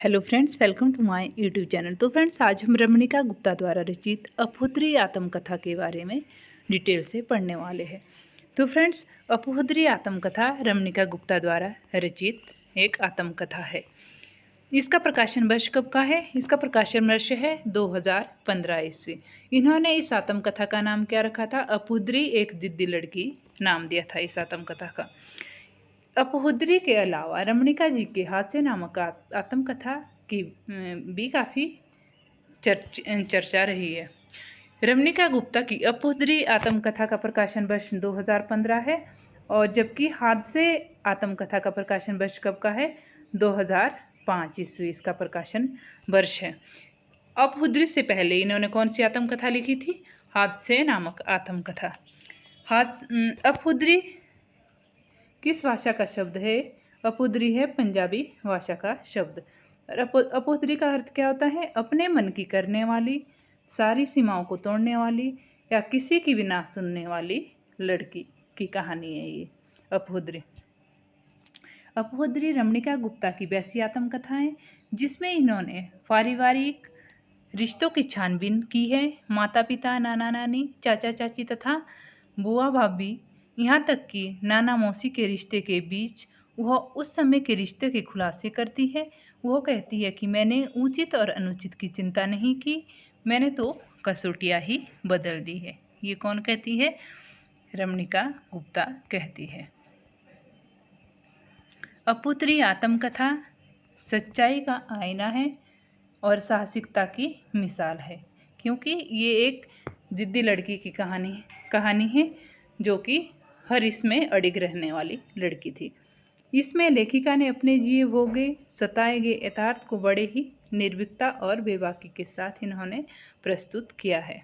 Hello friends, welcome to my YouTube channel. तो friends, आज हम रमणिका गुप्ता द्वारा रचित अपुद्री आत्मकथा के बारे में डिटेल से पढ़ने वाले हैं। तो फ्रेंड्स, अपुद्री आत्मकथा रमणिका गुप्ता द्वारा रचित एक आत्मकथा है। इसका प्रकाशन वर्ष कब का है? इसका प्रकाशन वर्ष है 2015 ईस्वी। इन्होंने इस आत्मकथा का नाम क्या रखा था? अपुद्री एक जिद्दी लड़की नाम दिया था इस आत्मकथा का। अपुद्री के अलावा रमणिका जी के हास्य नामक आत्मकथा की भी काफ़ी चर्चा रही है। रमणिका गुप्ता की अपुद्री आत्मकथा का प्रकाशन वर्ष 2015 है और जबकि हादसे आत्मकथा का प्रकाशन वर्ष कब का है? 2005 ईस्वी इसका प्रकाशन वर्ष है। अपुद्री से पहले इन्होंने कौन सी आत्मकथा लिखी थी? हादसे नामक आत्मकथा। अपुद्री किस भाषा का शब्द है? अपुद्री है पंजाबी भाषा का शब्द। और अपुद्री का अर्थ क्या होता है? अपने मन की करने वाली, सारी सीमाओं को तोड़ने वाली या किसी की भी ना सुनने वाली लड़की की कहानी है ये अपुद्री। अपुद्री रमणिका गुप्ता की वैसी आत्मकथा है जिसमें इन्होंने पारिवारिक रिश्तों की छानबीन की है। माता पिता, नाना नानी, चाचा चाची तथा बुआ भाभी, यहाँ तक कि नाना मौसी के रिश्ते के बीच वह उस समय के रिश्ते के खुलासे करती है। वह कहती है कि मैंने उचित और अनुचित की चिंता नहीं की, मैंने तो कसौटियाँ ही बदल दी है। ये कौन कहती है? रमणिका गुप्ता कहती है। अपुद्री आत्मकथा सच्चाई का आईना है और साहसिकता की मिसाल है, क्योंकि ये एक जिद्दी लड़की की कहानी है जो कि हर इसमें अडिग रहने वाली लड़की थी। इसमें लेखिका ने अपने जिए भोगे सताए गए यथार्थ को बड़े ही निर्भीकता और बेबाकी के साथ इन्होंने प्रस्तुत किया है।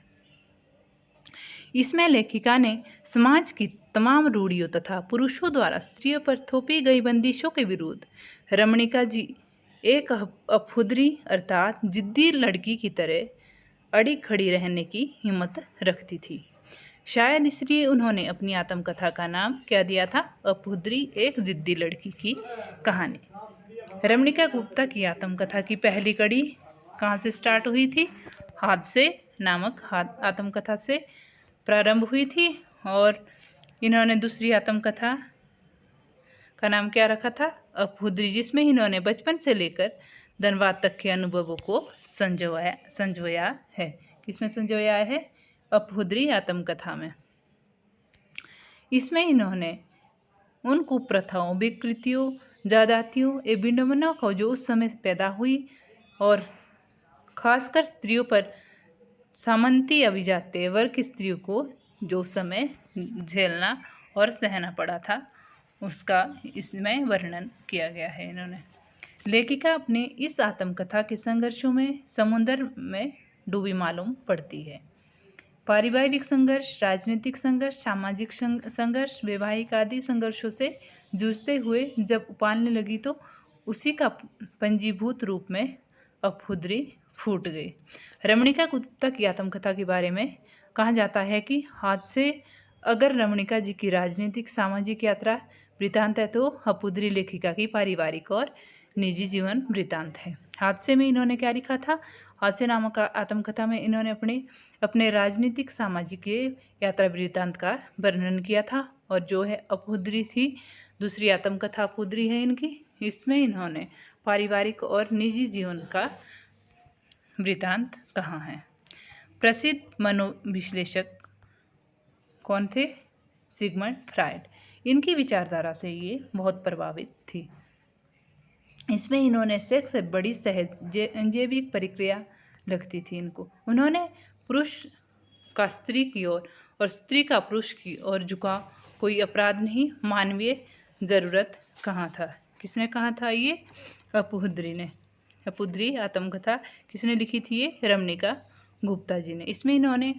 इसमें लेखिका ने समाज की तमाम रूढ़ियों तथा पुरुषों द्वारा स्त्रियों पर थोपी गई बंदिशों के विरुद्ध रमणिका जी एक अपुद्री अर्थात जिद्दी लड़की की तरह अड़ी खड़ी रहने की हिम्मत रखती थी। शायद इसलिए उन्होंने अपनी आत्मकथा का नाम क्या दिया था? अपुद्री एक जिद्दी लड़की की कहानी। रमणिका गुप्ता की आत्मकथा की पहली कड़ी कहाँ से स्टार्ट हुई थी? हादसे नामक आत्मकथा से प्रारंभ हुई थी और इन्होंने दूसरी आत्मकथा का नाम क्या रखा था? अपुद्री, जिसमें इन्होंने बचपन से लेकर धनबाद तक के अनुभवों को संजोया है। किसमें संजोया है? अपुद्री आत्मकथा में। इसमें इन्होंने उन कुप्रथाओं, विकृतियों, जादातियों एवं विडंबना को जो उस समय पैदा हुई और खासकर स्त्रियों पर सामंती अभिजात्य वर्ग की स्त्रियों को जो समय झेलना और सहना पड़ा था, उसका इसमें वर्णन किया गया है। इन्होंने लेखिका अपने इस आत्मकथा के संघर्षों में समुद्र में डूबी मालूम पड़ती है। पारिवारिक संघर्ष, राजनीतिक संघर्ष, सामाजिक संघर्ष, वैवाहिक आदि संघर्षों से जूझते हुए जब उपालने लगी तो उसी का पंजीभूत रूप में अपुद्री फूट गई। रमणिका गुप्ता की आत्मकथा के बारे में कहा जाता है कि हादसे अगर रमणिका जी की राजनीतिक सामाजिक यात्रा वृतांत है तो अपुद्री लेखिका की पारिवारिक और निजी जीवन वृतांत है। हादसे में इन्होंने क्या लिखा था? हादसे नामक आत्मकथा में इन्होंने अपने राजनीतिक सामाजिक यात्रा वृतांत का वर्णन किया था। और जो है अपुद्री थी, दूसरी आत्मकथा अपुद्री है इनकी, इसमें इन्होंने पारिवारिक और निजी जीवन का वृतांत कहा है। प्रसिद्ध मनोविश्लेषक कौन थे? Sigmund Freud. इनकी विचारधारा से ये बहुत प्रभावित थी। इसमें इन्होंने सेक्स से बड़ी सहज जैविक प्रक्रिया लगती थी इनको। उन्होंने पुरुष का स्त्री की ओर और स्त्री का पुरुष की ओर झुकाव कोई अपराध नहीं, मानवीय ज़रूरत कहाँ था? किसने कहा था ये? अपुद्री ने। अपुद्री आत्मकथा किसने लिखी थी? ये रमणिका गुप्ता जी ने। इसमें इन्होंने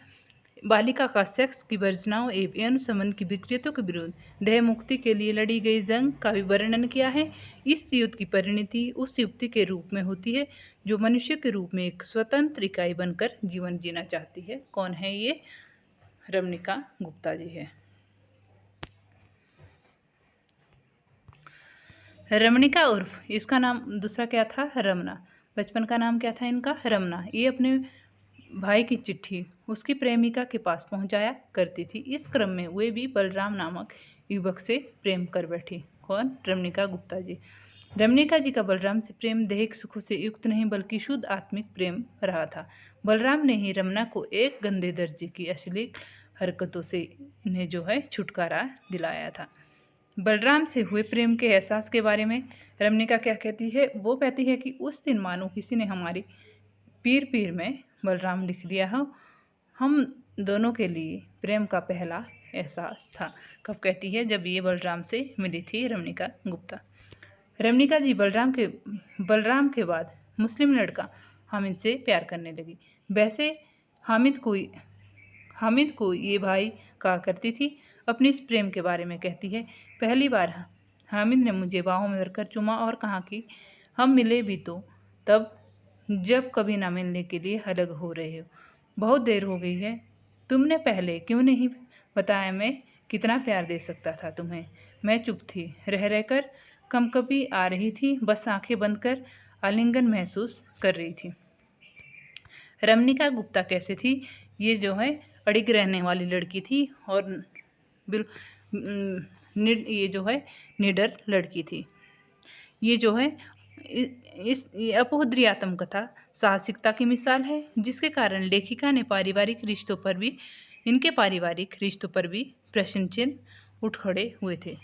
बालिका का सेक्स की वर्जनाओं एवं यौन संबंध की विकृतियों के विरुद्ध देह मुक्ति के लिए लड़ी गई जंग का भी वर्णन किया है। इस युद्ध की परिणति उस युक्ति के रूप में होती है जो मनुष्य के रूप में एक स्वतंत्र इकाई बनकर जीवन जीना चाहती है। कौन है ये? रमणिका गुप्ता जी है। रमणिका उर्फ इसका नाम दूसरा क्या था, रमना। बचपन का नाम क्या था इनका, रमना। ये अपने भाई की चिट्ठी उसकी प्रेमिका के पास पहुंचाया करती थी। इस क्रम में वे भी बलराम नामक युवक से प्रेम कर बैठी। कौन, रमणिका गुप्ता जी। रमणिका जी का बलराम से प्रेम दैहिक सुखों से युक्त नहीं बल्कि शुद्ध आत्मिक प्रेम रहा था। बलराम ने ही रमना को एक गंदे दर्जे की अश्लील हरकतों से इन्हें जो है छुटकारा दिलाया था। बलराम से हुए प्रेम के एहसास के बारे में रमणिका क्या कहती है, वो कहती है कि उस दिन मानो किसी ने हमारी पीर पीर में बलराम लिख दिया हो। हम दोनों के लिए प्रेम का पहला एहसास था। कब कहती है, जब ये बलराम से मिली थी रमणिका गुप्ता। रमणिका जी बलराम के बाद मुस्लिम लड़का हामिद से प्यार करने लगी। वैसे हामिद को ये भाई कहा करती थी। अपने इस प्रेम के बारे में कहती है, पहली बार हामिद ने मुझे बाहों में भरकर चूमा और कहा कि हम मिले भी तो तब जब कभी ना मिलने के लिए अलग हो रहे हो। बहुत देर हो गई है, तुमने पहले क्यों नहीं बताया, मैं कितना प्यार दे सकता था तुम्हें। मैं चुप थी, रह रहकर कभी आ रही थी, बस आंखें बंद कर आलिंगन महसूस कर रही थी। रमणिका गुप्ता कैसे थी, ये जो है अड़िग रहने वाली लड़की थी और ये जो है निडर लड़की थी। ये जो है ये अपोहद्री आत्मकथा साहसिकता की मिसाल है, जिसके कारण लेखिका ने इनके पारिवारिक रिश्तों पर भी प्रश्न चिन्ह उठ खड़े हुए थे।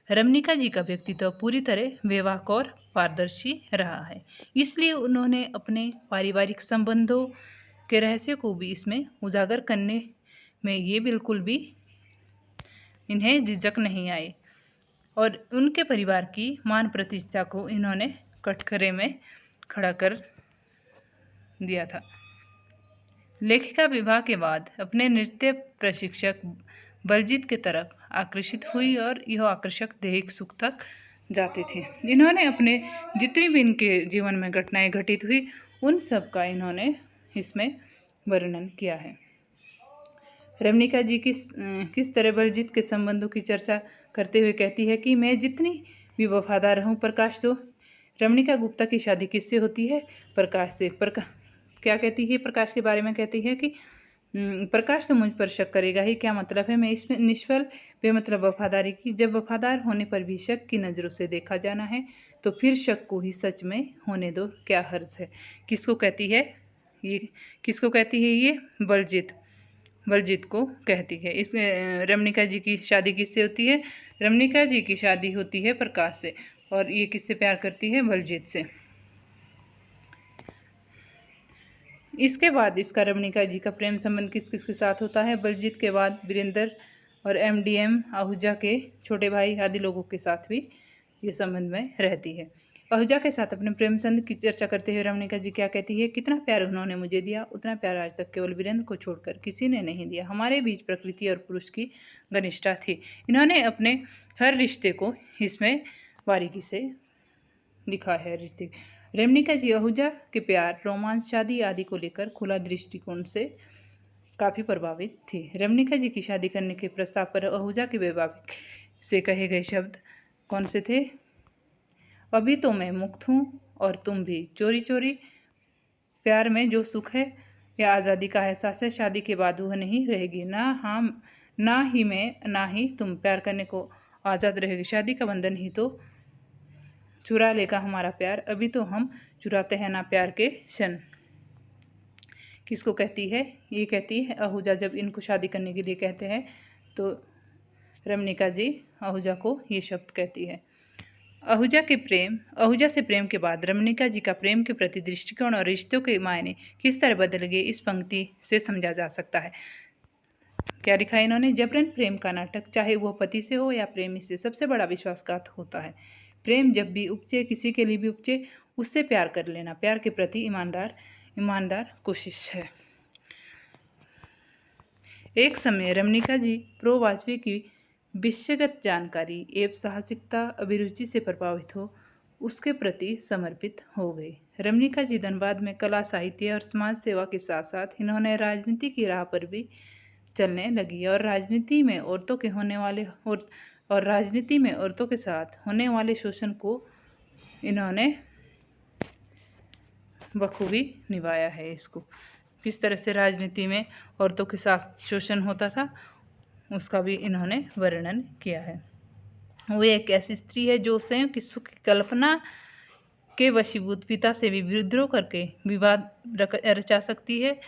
रमणिका जी का व्यक्तित्व पूरी तरह बेवाक और पारदर्शी रहा है, इसलिए उन्होंने अपने पारिवारिक संबंधों के रहस्य को भी इसमें उजागर करने में ये बिल्कुल भी इन्हें झिझक नहीं आई और उनके परिवार की मान प्रतिष्ठा को इन्होंने कटघरे में खड़ा कर दिया था। लेखिका विवाह के बाद अपने नृत्य प्रशिक्षक बलजीत की तरफ आकर्षित हुई और यह आकर्षक दैहिक सुख तक जाते थे। इन्होंने अपने जितनी भी इनके जीवन में घटनाएं घटित हुई उन सब का इन्होंने इसमें वर्णन किया है। रमणिका जी किस तरह बलजीत के संबंधों की चर्चा करते हुए कहती है कि मैं जितनी भी वफादार हूँ प्रकाश तो रमणिका गुप्ता की शादी किससे होती है, प्रकाश से। क्या कहती है, प्रकाश के बारे में कहती है कि प्रकाश तो मुझ पर शक करेगा ही, क्या मतलब है, मैं इसमें निष्फल बेमतलब वफादारी की। जब वफादार होने पर भी शक की नज़रों से देखा जाना है तो फिर शक को ही सच में होने दो, क्या हर्ज है। किसको कहती है ये बलजीत को कहती है। इस रमणिका जी की शादी किससे होती है, रमणिका जी की शादी होती है प्रकाश से और ये किससे प्यार करती है, बलजीत से। इसके बाद इसका रमणिका जी का प्रेम संबंध किस किस के साथ होता है, बलजीत के बाद वीरेंद्र और MDM आहूजा के छोटे भाई आदि लोगों के साथ भी ये संबंध में रहती है। आहूजा के साथ अपने प्रेम संबंध की चर्चा करते हुए रमणिका जी क्या कहती है, कितना प्यार उन्होंने मुझे दिया, उतना प्यार आज तक केवल वीरेंद्र को छोड़कर किसी ने नहीं दिया। हमारे बीच प्रकृति और पुरुष की घनिष्ठता थी। इन्होंने अपने हर रिश्ते को इसमें बारीकी से लिखा है। रमणिका जी आहूजा के प्यार, रोमांस, शादी आदि को लेकर खुला दृष्टिकोण से काफ़ी प्रभावित थी। रमणिका जी की शादी करने के प्रस्ताव पर आहूजा के वैवाहिक से कहे गए शब्द कौन से थे, अभी तो मैं मुक्त हूँ और तुम भी, चोरी चोरी प्यार में जो सुख है या आज़ादी का एहसास है, शादी के बाद वह नहीं रहेगी, ना ही मैं ना ही तुम प्यार करने को आज़ाद रहेगी। शादी का बंधन ही तो चुरा लेगा हमारा प्यार, अभी तो हम चुराते हैं ना प्यार के क्षण। किसको कहती है, ये कहती है आहूजा। जब इनको शादी करने के लिए कहते हैं तो रमणिका जी आहूजा को ये शब्द कहती है। आहूजा से प्रेम के बाद रमणिका जी का प्रेम के प्रति दृष्टिकोण और रिश्तों के मायने किस तरह बदल गए, इस पंक्ति से समझा जा सकता है। क्या लिखा है इन्होंने, जबरन प्रेम का नाटक, चाहे वह पति से हो या प्रेमी से, सबसे बड़ा विश्वासघात होता है। प्रेम जब भी उपजे, किसी के लिए भी उपजे, उससे प्यार कर लेना प्यार के प्रति ईमानदार कोशिश है। एक समय रमणिका जी प्रो वाजपेयी की विषयगत जानकारी एवं साहसिकता अभिरुचि से प्रभावित हो उसके प्रति समर्पित हो गई। रमणिका जी धनबाद में कला, साहित्य और समाज सेवा के साथ साथ इन्होंने राजनीति की राह पर भी चलने लगी और राजनीति में औरतों के होने वाले और और राजनीति में औरतों के साथ होने वाले शोषण को इन्होंने बखूबी निभाया है। इसको किस तरह से राजनीति में औरतों के साथ शोषण होता था उसका भी इन्होंने वर्णन किया है। वो एक ऐसी स्त्री है जो स्वयं की सुख की कल्पना के वशीभूत पिता से भी विद्रोह करके विवाद रचा सकती है,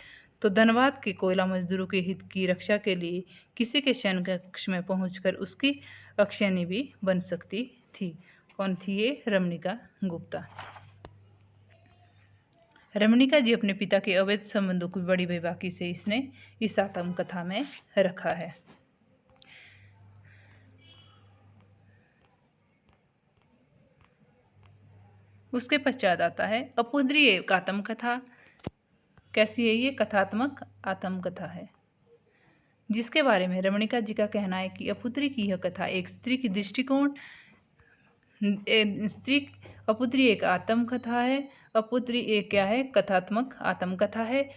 तो धनबाद के कोयला मजदूरों के हित की रक्षा के लिए किसी के शयन कक्ष में पहुंचकर उसकी अक्षयनी भी बन सकती थी। कौन थी ये? रमणिका गुप्ता। रमणिका जी अपने पिता के अवैध संबंधों की बड़ी बेबाकी से इसने इस आत्मकथा में रखा है। उसके पश्चात आता है अपुद्री एक आत्मकथा। कैसी है ये? कथात्मक आत्मकथा है, जिसके बारे में रमणिका जी का कहना है कि अपुद्री की यह कथा एक स्त्री की दृष्टिकोण अपुद्री एक आत्मकथा है। अपुद्री एक क्या है? कथात्मक आत्मकथा है।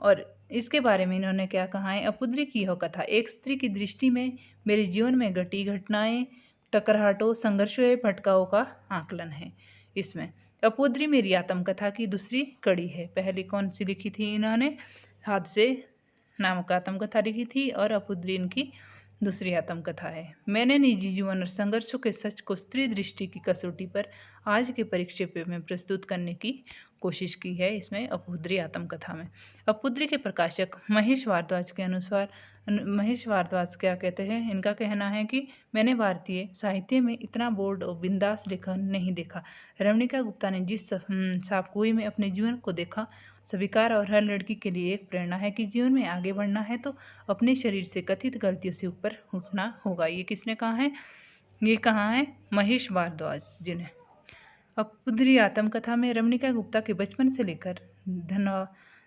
और इसके बारे में इन्होंने क्या कहा है? अपुद्री की यह कथा एक स्त्री की दृष्टि में मेरे जीवन में घटी घटनाएं, टकराहटों, संघर्षों, भटकाओं का आकलन है। इसमें अपुद्री मेरी आत्मकथा की दूसरी कड़ी है। पहली कौन सी लिखी थी इन्होंने? हादसे नामक आत्मकथा लिखी थी और अपुद्री इनकी दूसरी आत्मकथा है। मैंने निजी जीवन और संघर्षों के सच को स्त्री दृष्टि की कसौटी पर आज के परिप्रेक्ष्य में प्रस्तुत करने की कोशिश की है इसमें अपुद्री आत्मकथा में। अपुद्री के प्रकाशक महेश भारद्वाज के अनुसार महेश भारद्वाज क्या कहते हैं? इनका कहना है कि मैंने भारतीय साहित्य में इतना बोल्ड और बिंदास लेखन नहीं देखा। रमणिका गुप्ता ने जिस छापकुई में अपने जीवन को देखा, स्वीकार और हर लड़की के लिए एक प्रेरणा है कि जीवन में आगे बढ़ना है तो अपने शरीर से कथित गलतियों से ऊपर उठना होगा। ये किसने कहा है? ये कहा है महेश भारद्वाज जी ने। अपुद्री आत्मकथा में रमणिका गुप्ता के बचपन से लेकर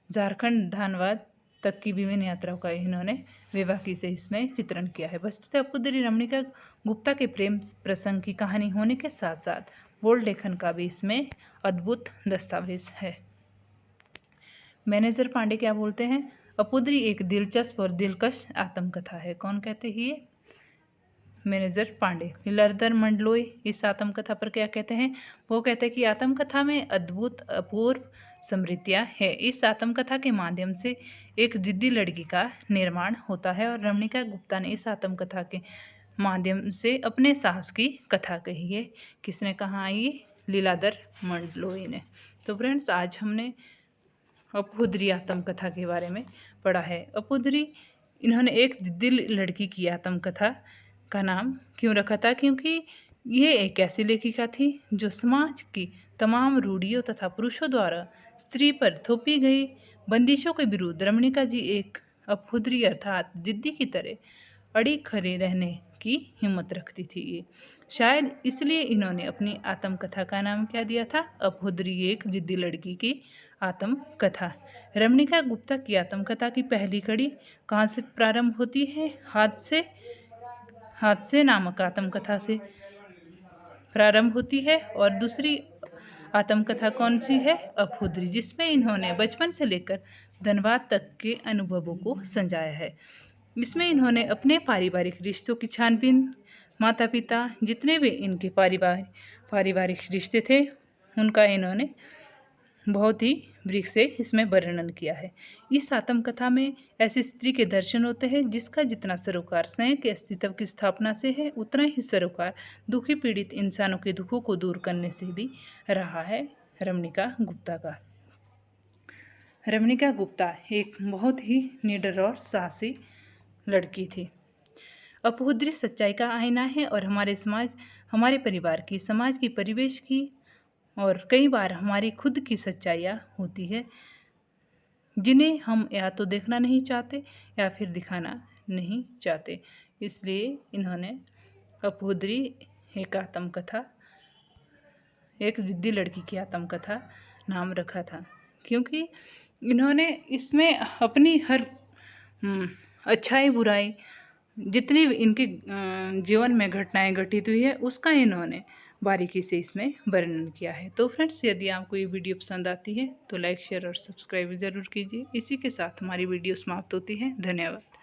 झारखंड धनबाद तक की विभिन्न यात्राओं का इन्होंने बेबाकी से इसमें चित्रण किया है। वस्तुतः अपुद्री रमणिका गुप्ता के प्रेम प्रसंग की कहानी होने के साथ साथ बोल्ड लेखन का भी इसमें अद्भुत दस्तावेज है। मैनेजर पांडे क्या बोलते हैं? अपुद्री एक दिलचस्प और दिलकश आत्मकथा है। कौन कहते हैं ये? मैनेजर पांडे। लीलाधर मंडलोई इस आत्मकथा पर क्या कहते हैं? वो कहते हैं कि आत्मकथा में अद्भुत अपूर्व समृद्धियाँ है। इस आत्मकथा के माध्यम से एक जिद्दी लड़की का निर्माण होता है और रमणिका गुप्ता ने इस आत्मकथा के माध्यम से अपने साहस की कथा कही है। किसने कहा? ये लीलाधर मंडलोई ने। तो फ्रेंड्स, आज हमने अपुद्री आत्मकथा के बारे में पढ़ा है। अपुद्री इन्होंने एक जिद्दी लड़की की आत्मकथा का नाम क्यों रखा था? क्योंकि ये एक ऐसी लेखिका थी जो समाज की तमाम रूढ़ियों तथा पुरुषों द्वारा स्त्री पर थोपी गई बंदिशों के विरुद्ध रमणिका जी एक अपुद्री अर्थात जिद्दी की तरह अड़ी खड़ी रहने की हिम्मत रखती थी। ये शायद इसलिए इन्होंने अपनी आत्मकथा का नाम क्या दिया था? अपुद्री एक जिद्दी लड़की की आत्मकथा। रमणिका गुप्ता की आत्मकथा की पहली कड़ी कहाँ से प्रारंभ होती है? हादसे नामक आत्मकथा से प्रारंभ होती है। और दूसरी आत्मकथा कौन सी है? अपुद्री, जिसमें इन्होंने बचपन से लेकर धनबाद तक के अनुभवों को संजाया है। इसमें इन्होंने अपने पारिवारिक रिश्तों की छानबीन, माता पिता जितने भी इनके पारिवारिक रिश्ते थे उनका इन्होंने बहुत ही बारीक से इसमें वर्णन किया है। इस आत्मकथा में ऐसी स्त्री के दर्शन होते हैं जिसका जितना सरोकार स्वयं के अस्तित्व की स्थापना से है, उतना ही सरोकार दुखी पीड़ित इंसानों के दुखों को दूर करने से भी रहा है रमणिका गुप्ता का। रमणिका गुप्ता एक बहुत ही निडर और साहसी लड़की थी। अपुद्री सच्चाई का आईना है और हमारे परिवार की, समाज की, परिवेश की और कई बार हमारी खुद की सच्चाइयाँ होती है जिन्हें हम या तो देखना नहीं चाहते या फिर दिखाना नहीं चाहते। इसलिए इन्होंने अपुद्री एक आत्मकथा, एक जिद्दी लड़की की आत्मकथा नाम रखा था, क्योंकि इन्होंने इसमें अपनी हर अच्छाई बुराई जितनी इनके जीवन में घटनाएं घटित हुई है उसका इन्होंने बारीकी से इसमें वर्णन किया है। तो फ्रेंड्स, यदि आपको ये वीडियो पसंद आती है तो लाइक, शेयर और सब्सक्राइब ज़रूर कीजिए। इसी के साथ हमारी वीडियो समाप्त होती है। धन्यवाद।